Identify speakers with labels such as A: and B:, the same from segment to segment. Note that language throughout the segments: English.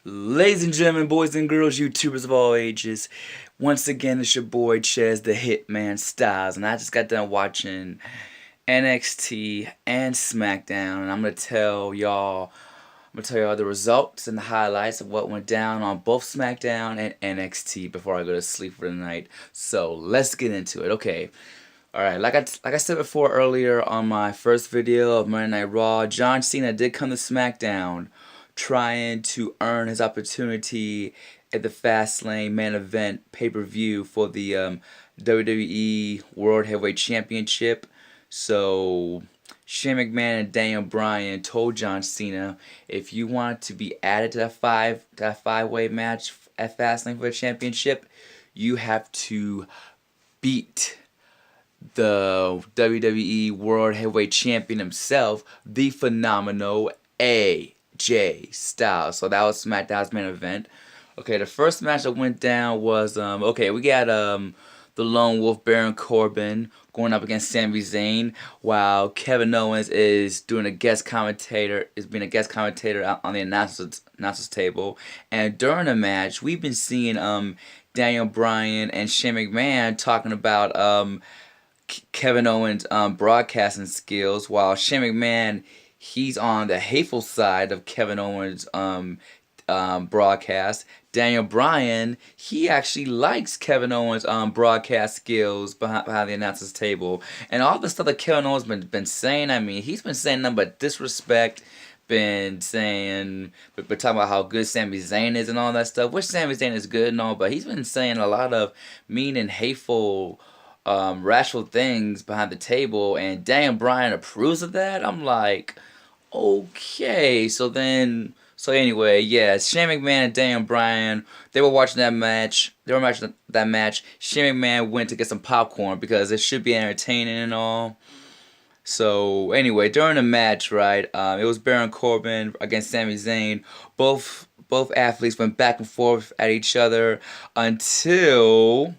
A: Ladies and gentlemen, boys and girls, YouTubers of all ages, once again it's your boy Chaz the Hitman Styles, and I just got done watching NXT and Smackdown, and I'm gonna tell y'all the results and the highlights of what went down on both Smackdown and NXT before I go to sleep for the night. So let's get into it. Okay. Alright, like I said before earlier on my first video of Monday Night Raw, John Cena did come to SmackDown trying to earn his opportunity at the Fastlane main event pay-per-view for the WWE World Heavyweight Championship. So Shane McMahon and Daniel Bryan told John Cena, if you want to be added to that five-way match at Fastlane for the championship, you have to beat the WWE World Heavyweight Champion himself, the phenomenal AJ Styles. So that was SmackDown's main event. Okay, the first match that went down was we got the Lone Wolf Baron Corbin going up against Sami Zayn, while Kevin Owens is being a guest commentator out on the announcers table. And during the match, we've been seeing Daniel Bryan and Shane McMahon talking about Kevin Owens' broadcasting skills, while Shane McMahon, he's on the hateful side of Kevin Owens' broadcast. Daniel Bryan, he actually likes Kevin Owens' broadcast skills behind the announcers table. And all the stuff that Kevin Owens been saying, I mean, he's been saying nothing but disrespect, been talking about how good Sami Zayn is and all that stuff, which Sami Zayn is good and all, but he's been saying a lot of mean and hateful rational things behind the table, and Daniel Bryan approves of that. I'm like, okay. So anyway, yeah, Shane McMahon and Daniel Bryan, they were watching that match. Shane McMahon went to get some popcorn because it should be entertaining and all. So anyway, during the match, right, it was Baron Corbin against Sami Zayn. Both athletes went back and forth at each other until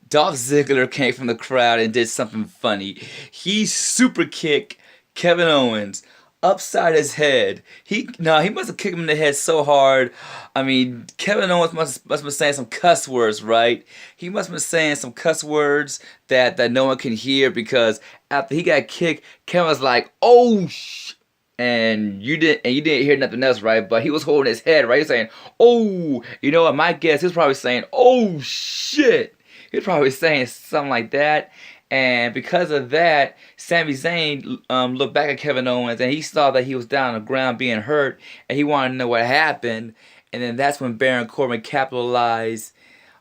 A: Dolph Ziggler came from the crowd and did something funny. He super kicked Kevin Owens upside his head. He must have kicked him in the head so hard. I mean, Kevin Owens must have been saying some cuss words, right? He must have been saying some cuss words that no one can hear, because after he got kicked, Kevin was like, "Oh sh." And you didn't hear nothing else, right? But he was holding his head, right? He was saying, "Oh," you know what? My guess, he was probably saying, "Oh shit." He was probably saying something like that. And because of that, Sami Zayn looked back at Kevin Owens, and he saw that he was down on the ground being hurt, and he wanted to know what happened. And then that's when Baron Corbin capitalized,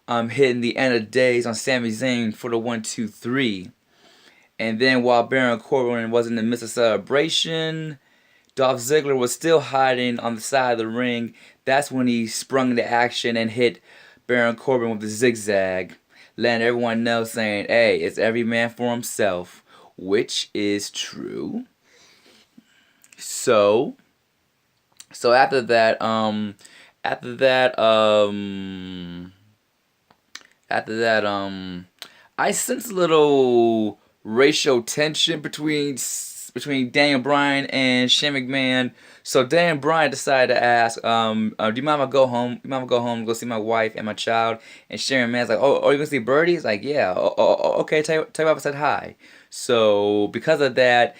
A: hitting the end of days on Sami Zayn for the 1-2-3. And then while Baron Corbin was in the midst of celebration, Dolph Ziggler was still hiding on the side of the ring. That's when he sprung into action and hit Baron Corbin with the zigzag, letting everyone know, saying, "Hey, it's every man for himself," which is true. So after that, I sense a little racial tension between Daniel Bryan and Shane McMahon. So Daniel Bryan decided to ask, do you mind if I go home? You mind if I go home and go see my wife and my child? And Shane McMahon's like, oh, you gonna see Birdie? He's like, yeah. Okay. Tell your wife I said hi. So because of that,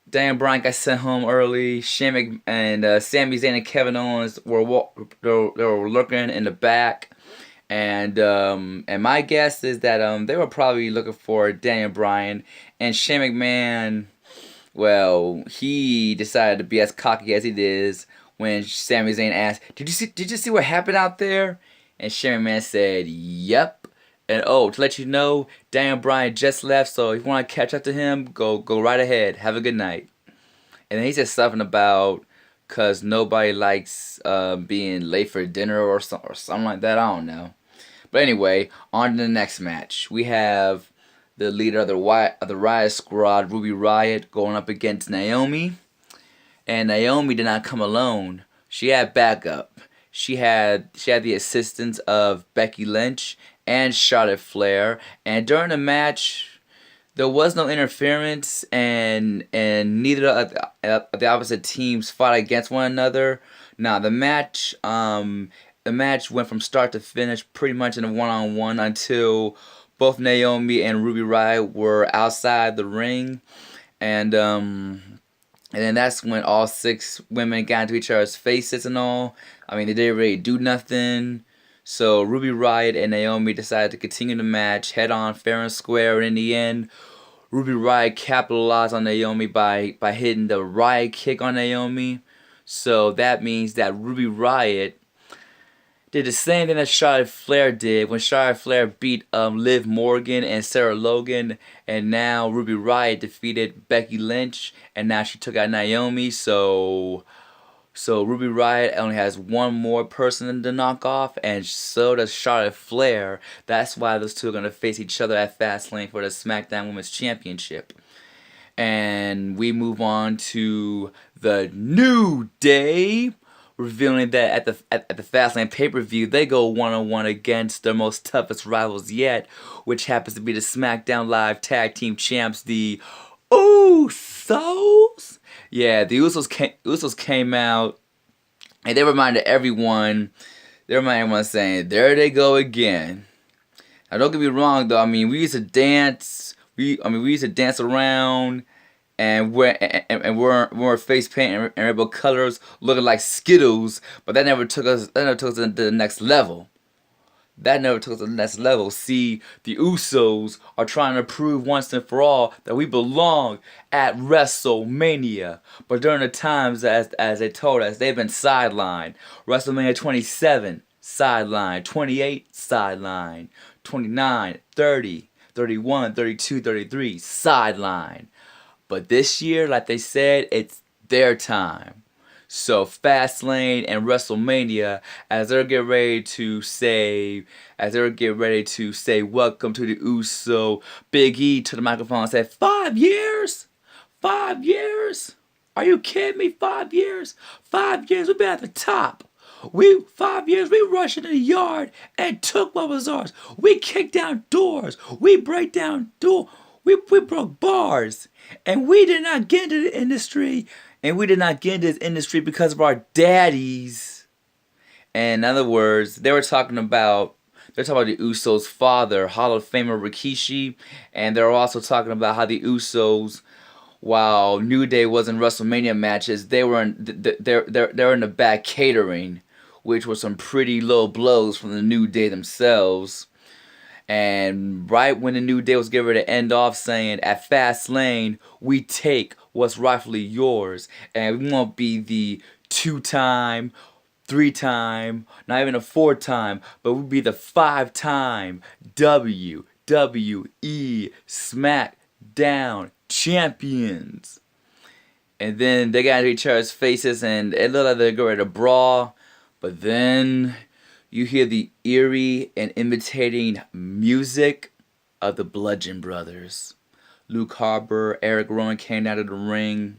A: Daniel Bryan got sent home early. Sami Zayn and Kevin Owens were lurking in the back. And my guess is that they were probably looking for Daniel Bryan, and Shane McMahon, well, he decided to be as cocky as he is when Sami Zayn asked, Did you see what happened out there?" And Shane McMahon said, "Yep. And to let you know, Daniel Bryan just left, so if you want to catch up to him, go right ahead. Have a good night." And then he said something about, "'cause nobody likes being late for dinner," or something like that. I don't know. But anyway, on to the next match. We have the leader of the Riot Squad, Ruby Riott, going up against Naomi. And Naomi did not come alone. She had backup. She had the assistance of Becky Lynch and Charlotte Flair. And during the match, there was no interference, and neither of the opposite teams fought against one another. Now the match went from start to finish pretty much in a one-on-one until both Naomi and Ruby Riott were outside the ring, and then that's when all six women got into each other's faces and all. I mean, they didn't really do nothing. So Ruby Riott and Naomi decided to continue the match head on, fair and square. And in the end, Ruby Riott capitalized on Naomi by hitting the Riott kick on Naomi. So that means that Ruby Riott did the same thing that Charlotte Flair did when Charlotte Flair beat Liv Morgan and Sarah Logan, and now Ruby Riott defeated Becky Lynch, and now she took out Naomi. So Ruby Riott only has one more person to knock off, and so does Charlotte Flair. That's why those two are gonna face each other at Fastlane for the SmackDown Women's Championship. And we move on to the New Day, revealing that at the Fastlane pay-per-view, they go one-on-one against their most toughest rivals yet, which happens to be the Smackdown Live Tag Team Champs, the Usos. Yeah, the Usos came out, and they reminded everyone saying, there they go again. Now, don't get me wrong, though. I mean, we used to dance. We used to dance around and wear face paint and rainbow colors, looking like Skittles. But that never took us to the next level. See, the Usos are trying to prove once and for all that we belong at WrestleMania. But during the times, as they told us, they've been sidelined. WrestleMania 27, sideline. 28, sideline. 29, 30, 31, 32, 33, sideline. But this year, like they said, it's their time. So Fastlane and WrestleMania, as they're getting ready to say welcome to the Uso, Big E to the microphone and said, 5 years? 5 years? Are you kidding me? 5 years? 5 years, we've been at the top. 5 years, we rushed into the yard and took what was ours. We kicked down doors. We break down doors. We broke bars. And we did not get into the industry. And we did not get into this industry because of our daddies. And in other words, they're talking about the Usos' father, Hall of Famer Rikishi. And they're also talking about how the Usos, while New Day was in WrestleMania matches, they're in the back catering, which were some pretty low blows from the New Day themselves. And right when the New Day was getting ready to end off saying, at Fastlane, we take what's rightfully yours. And we won't be the 2-time, 3-time, not even a 4-time, but we'll be the 5-time WWE SmackDown champions. And then they got into each other's faces and it looked like they were going to brawl. But then you hear the eerie and imitating music of the Bludgeon Brothers. Luke Harper, Eric Rowan came out of the ring.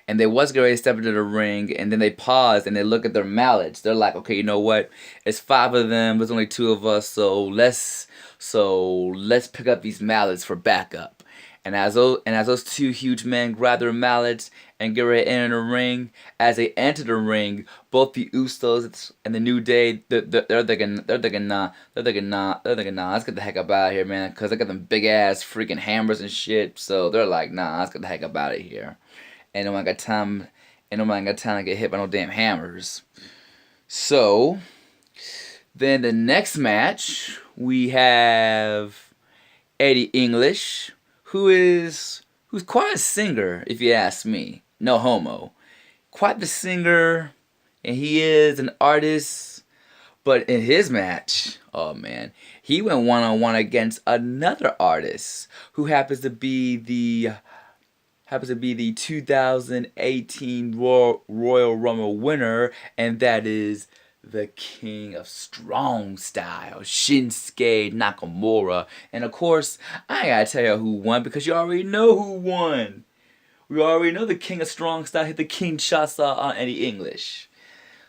A: And they was getting ready to step into the ring. And then they paused and they look at their mallets. They're like, okay, you know what? It's 5 of them. There's only 2 of us. So let's pick up these mallets for backup. And as those 2 huge men grab their mallets and get ready to enter the ring, as they enter the ring, both the Usos and the New Day, they're thinking, nah, let's get the heck up out of here, man, because they got them big ass freaking hammers and shit. So they're like, nah, let's get the heck up out of here. Ain't nobody got time to get hit by no damn hammers. So then the next match we have Eddie English, who's quite a singer, if you ask me. No homo. Quite the singer, and he is an artist. But in his match, oh man, he went one-on-one against another artist who happens to be the 2018 Royal Rumble winner, and that is the King of Strong Style, Shinsuke Nakamura. And of course, I ain't gotta tell you who won because you already know who won. We already know the King of Strong Style hit the King Shasa on Eddie English.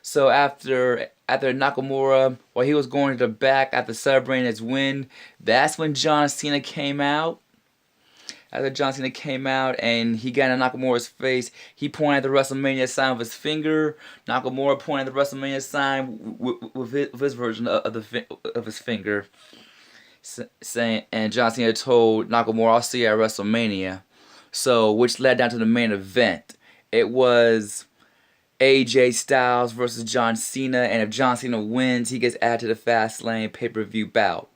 A: So after Nakamura, while he was going to the back after celebrating his win, that's when John Cena came out. after John Cena came out and he got in Nakamura's face, he pointed at the WrestleMania sign with his finger. Nakamura pointed at the WrestleMania sign with his version of his finger, saying, and John Cena told Nakamura, "I'll see you at WrestleMania." So, which led down to the main event. It was AJ Styles versus John Cena, and if John Cena wins, he gets added to the Fastlane pay-per-view bout.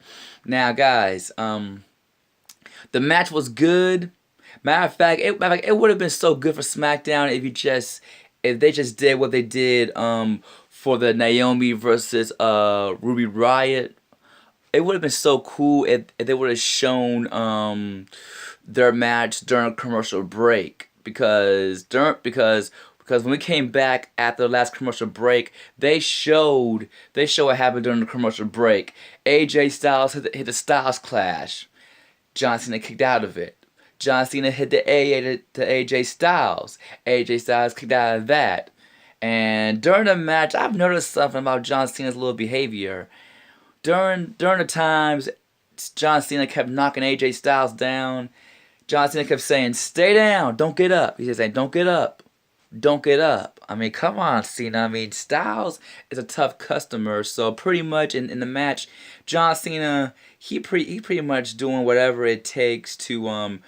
A: Now, guys, the match was good. Matter of fact, it would have been so good for SmackDown if they just did what they did for the Naomi versus Ruby Riott. It would have been so cool if they would have shown their match during a commercial break, because when we came back after the last commercial break, they showed what happened during the commercial break. AJ Styles hit the Styles Clash. John Cena kicked out of it. John Cena hit the AA to AJ Styles. AJ Styles kicked out of that. And during the match, I've noticed something about John Cena's little behavior. During the times John Cena kept knocking AJ Styles down, John Cena kept saying, "Stay down, don't get up." He kept saying, "Don't get up. Don't get up." I mean, come on, Cena. I mean, Styles is a tough customer, so pretty much in the match, John Cena, he pretty much doing whatever it takes to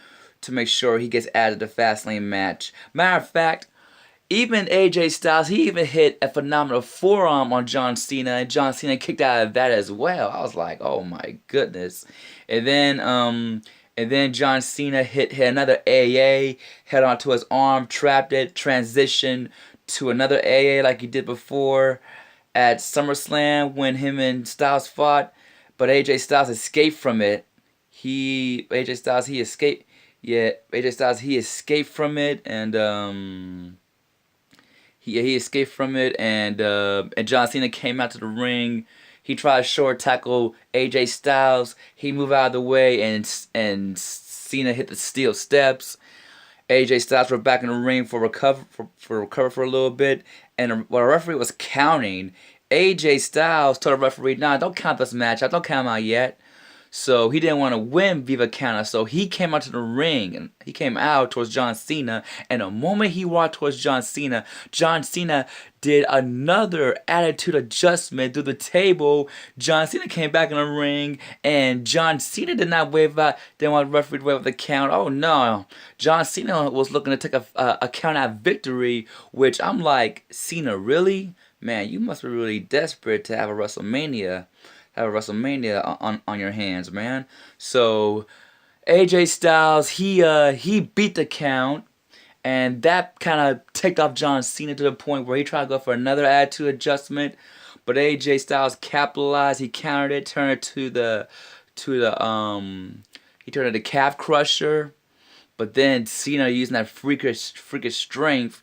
A: make sure he gets added to the Fastlane match. Matter of fact, even AJ Styles, he even hit a phenomenal forearm on John Cena, and John Cena kicked out of that as well. I was like, oh my goodness. And then John Cena hit another AA, head onto his arm, trapped it, transitioned to another AA like he did before at SummerSlam when him and Styles fought. But AJ Styles escaped from it. AJ Styles he escaped from it, and he escaped from it, and John Cena came out to the ring. He tried to short tackle AJ Styles. He moved out of the way, and Cena hit the steel steps. AJ Styles were back in the ring for recover for a little bit, and while the referee was counting, AJ Styles told the referee, "Nah, don't count this match. I don't count him out yet." So he didn't want to win Viva Counter, so he came out to the ring, and he came out towards John Cena, and the moment he walked towards John Cena did another attitude adjustment through the table. John Cena came back in the ring, and John Cena didn't want the referee to wave out the count. Oh no, John Cena was looking to take a count out victory, which I'm like, Cena, really? Man, you must be really desperate to have a WrestleMania on your hands, man. So AJ Styles, he beat the count, and that kind of ticked off John Cena to the point where he tried to go for another attitude adjustment, but AJ Styles capitalized. He countered it, turned it to the calf crusher, but then Cena, using that freakish strength,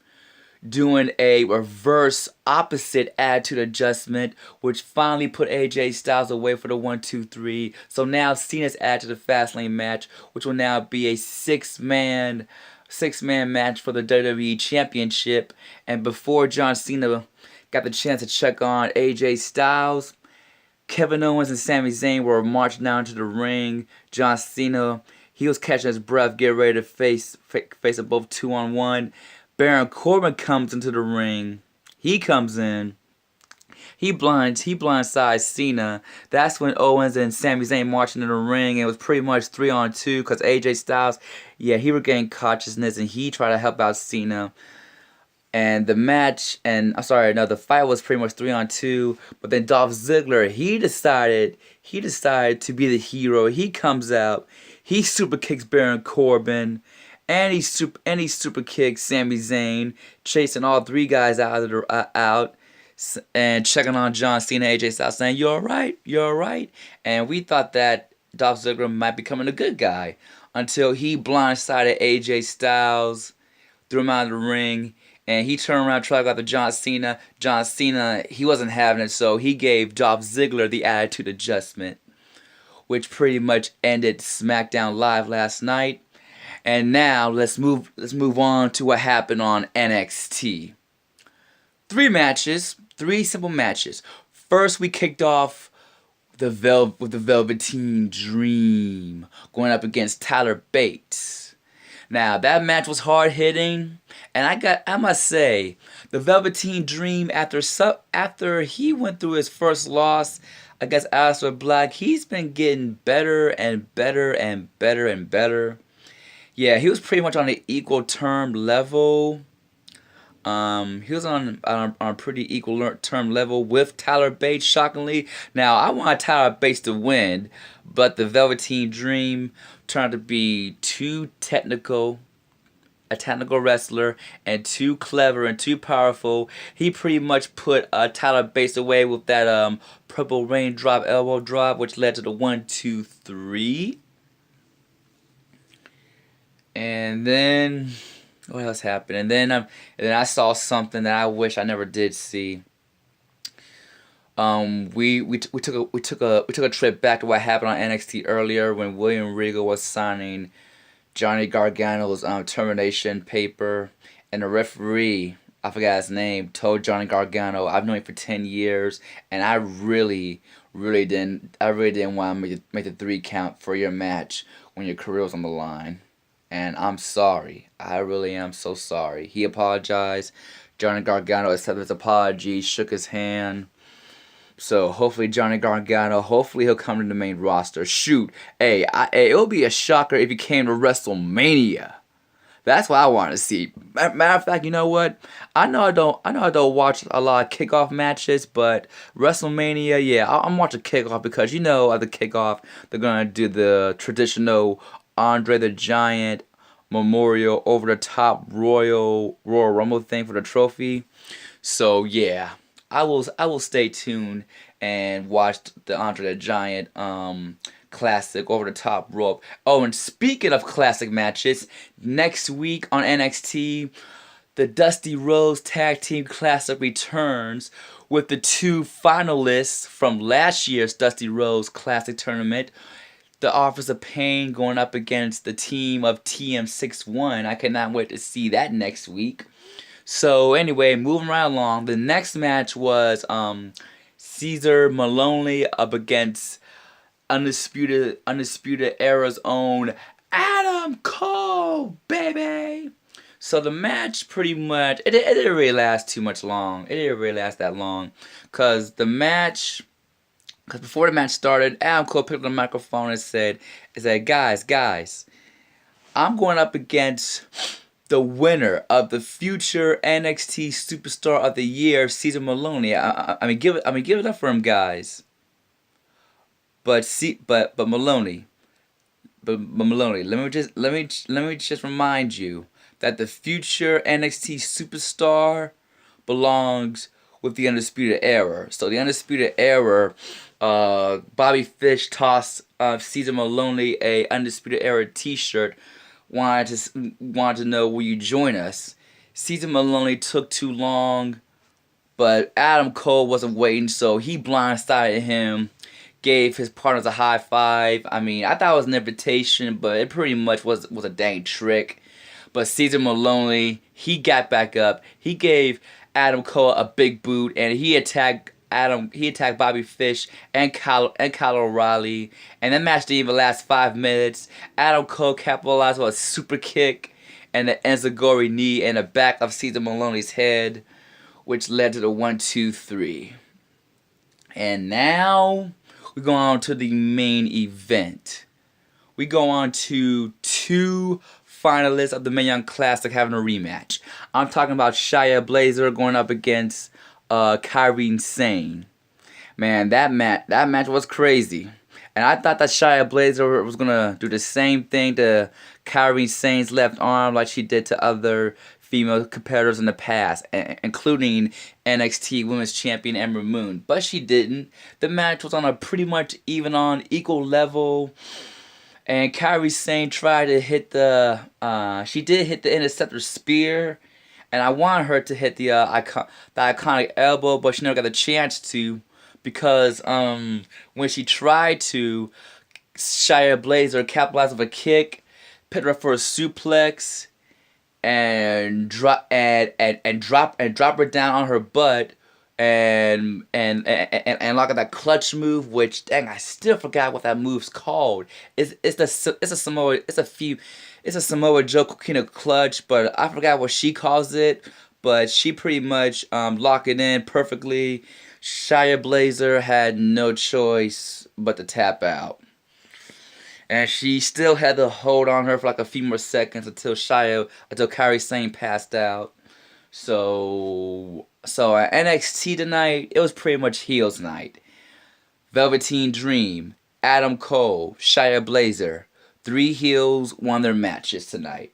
A: doing a reverse opposite attitude adjustment, which finally put AJ Styles away for the 1, 2, 3. So now Cena's added to the Fastlane match, which will now be a six-man match for the WWE Championship. And before John Cena got the chance to check on AJ Styles, Kevin Owens and Sami Zayn were marching down to the ring. John Cena, he was catching his breath, getting ready to face them both 2-on-1. Baron Corbin comes into the ring. He comes in. He blindsides Cena. That's when Owens and Sami Zayn marching in the ring. It was pretty much 3-on-2 because AJ Styles, he regained consciousness and he tried to help out Cena. And the fight was pretty much 3-on-2. But then Dolph Ziggler, he decided to be the hero. He comes out. He super kicks Baron Corbin. And he super kicks Sami Zayn, chasing all three guys out, and checking on John Cena, AJ Styles, saying, "You're right, you're right." And we thought that Dolph Ziggler might be becoming a good guy until he blindsided AJ Styles, threw him out of the ring, and he turned around, tried to go after John Cena. John Cena, he wasn't having it, so he gave Dolph Ziggler the attitude adjustment, which pretty much ended SmackDown Live last night. And now let's move on to what happened on NXT. 3 simple matches. First, we kicked off with the Velveteen Dream going up against Tyler Bates. Now that match was hard hitting, and I must say, the Velveteen Dream after he went through his first loss against Alistair Black, he's been getting better and better and better and better. Yeah, he was pretty much on an equal term level. He was on a pretty equal term level with Tyler Bates, shockingly. Now, I want Tyler Bates to win, but the Velveteen Dream turned out to be a technical wrestler, and too clever and too powerful. He pretty much put Tyler Bates away with that purple raindrop elbow drop, which led to the 1, 2, 3. And then what else happened? And then I saw something that I wish I never did see. We took a trip back to what happened on NXT earlier when William Regal was signing Johnny Gargano's termination paper, and the referee, I forgot his name, told Johnny Gargano, "I've known you for 10 years, and I really didn't want to make the 3 count for your match when your career was on the line." And I'm sorry. I really am so sorry. He apologized. Johnny Gargano accepted his apology, shook his hand. So hopefully Johnny Gargano, hopefully he'll come to the main roster. Shoot, hey, it would be a shocker if he came to WrestleMania. That's what I want to see. Matter of fact, you know what? I know I don't watch a lot of kickoff matches, but WrestleMania, yeah, I'm watching kickoff because at the kickoff they're gonna do the traditional Andre the Giant Memorial over the top Royal Rumble thing for the trophy. So yeah, I will stay tuned and watch the Andre the Giant classic over the top rope. Oh, and speaking of classic matches, next week on NXT, the Dusty Rhodes Tag Team Classic returns with the 2 finalists from last year's Dusty Rhodes Classic tournament. The Office of Pain going up against the team of TM61. I cannot wait to see that next week. So anyway, moving right along, the next match was Cesar Maloney up against Undisputed Era's own Adam Cole, baby. So the match pretty much it didn't really last too much long. It didn't really last that long, because before the match started, Adam Cole picked up the microphone and said, guys, I'm going up against the winner of the future NXT Superstar of the Year, Cesar Maloney. I mean, give it up for him, guys. But Maloney, let me just remind you that the future NXT Superstar belongs with the Undisputed Era. So the Undisputed Era, Bobby Fish tossed Cesar Maloney a Undisputed Era T-shirt. Wanted to know, will you join us? Cesar Maloney took too long, but Adam Cole wasn't waiting, so he blindsided him, gave his partners a high five. I mean, I thought it was an invitation, but it pretty much was a dang trick. But Cesar Maloney, he got back up. He gave Adam Cole a big boot, and he attacked Bobby Fish and Kyle O'Reilly, and that match didn't even last 5 minutes. Adam Cole capitalized with a super kick and the enziguri knee in the back of Cesar Maloney's head, which led to the 1, 2, 3. And now we go on to the main event. We go on to 2 finalists of the Mae Young Classic having a rematch. I'm talking about Shia Blazer going up against Kairi Sane. Man, that match was crazy. And I thought that Shia Blazer was gonna do the same thing to Kairi Sane's left arm like she did to other female competitors in the past, including NXT Women's Champion Ember Moon. But she didn't. The match was on a pretty much equal level. And Kairi Sane tried to hit she did hit the Interceptor Spear. And I wanted her to hit the iconic elbow, but she never got the chance to, because when she tried to, Shia Blazer capitalized with a kick, picked her up for a suplex, and drop her down on her butt and like that clutch move, which dang, I still forgot what that move's called. It's a Samoa Joe Coquina clutch, but I forgot what she calls it. But she pretty much locked it in perfectly. Shia Blazer had no choice but to tap out. And she still had to hold on her for like a few more seconds until Kairi Sane passed out. So at NXT tonight, it was pretty much heels night. Velveteen Dream, Adam Cole, Shia Blazer, 3 heels won their matches tonight.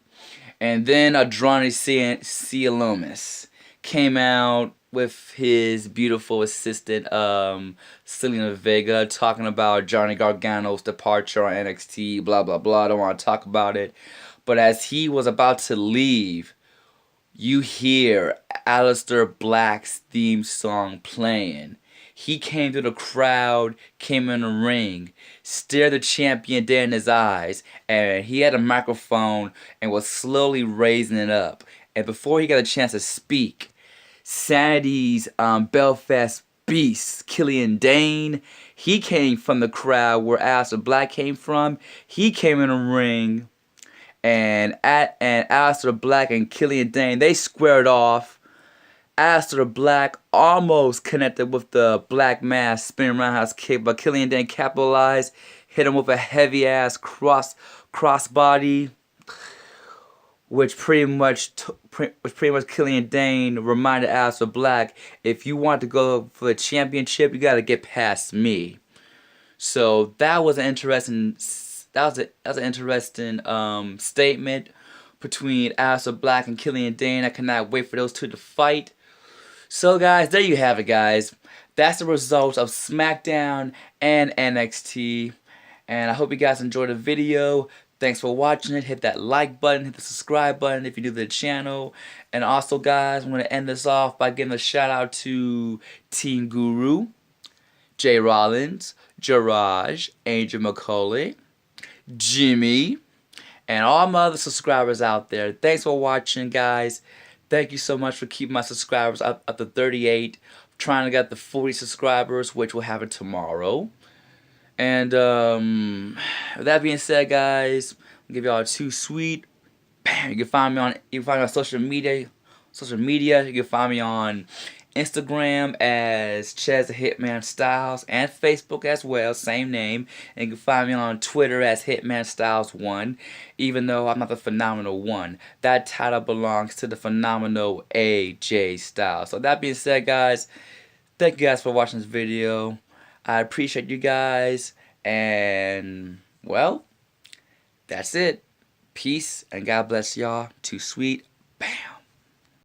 A: And then Adrani Cialomis came out with his beautiful assistant, Selena Vega, talking about Johnny Gargano's departure on NXT, blah, blah, blah. I don't want to talk about it. But as he was about to leave, you hear Alistair Black's theme song playing. He came through the crowd, came in the ring, stared the champion dead in his eyes, and he had a microphone and was slowly raising it up. And before he got a chance to speak, Sanity's Belfast beast, Killian Dayne, he came from the crowd where Alistair Black came from. He came in the ring, and Alistair Black and Killian Dayne, they squared off. Alistair Black almost connected with the Black Mass spinning roundhouse kick, but Killian Dayne capitalized, hit him with a heavy ass crossbody, which pretty much Killian Dayne reminded Alistair Black, if you want to go for the championship, you got to get past me. So that was an interesting statement between Alistair Black and Killian Dayne. I cannot wait for those two to fight. So guys, there you have it, guys. That's the results of SmackDown and NXT. And I hope you guys enjoyed the video. Thanks for watching it. Hit that like button, hit the subscribe button if you're new to the channel. And also, guys, I'm going to end this off by giving a shout out to Team Guru, Jay Rollins, Jaraj, Angel McCauley, Jimmy, and all my other subscribers out there. Thanks for watching, guys. Thank you so much for keeping my subscribers up to 38. I'm trying to get the 40 subscribers, which will happen tomorrow. And with that being said, guys, I'll give y'all 2 sweet. Bam! You can find me on social media. You can find me on Instagram as Chaz the Hitman Styles, and Facebook as well, same name. And you can find me on Twitter as Hitman Styles 1, even though I'm not the Phenomenal 1. That title belongs to the Phenomenal AJ Styles. So that being said, guys, thank you guys for watching this video. I appreciate you guys, and well, that's it. Peace, and God bless y'all. Too sweet. Bam.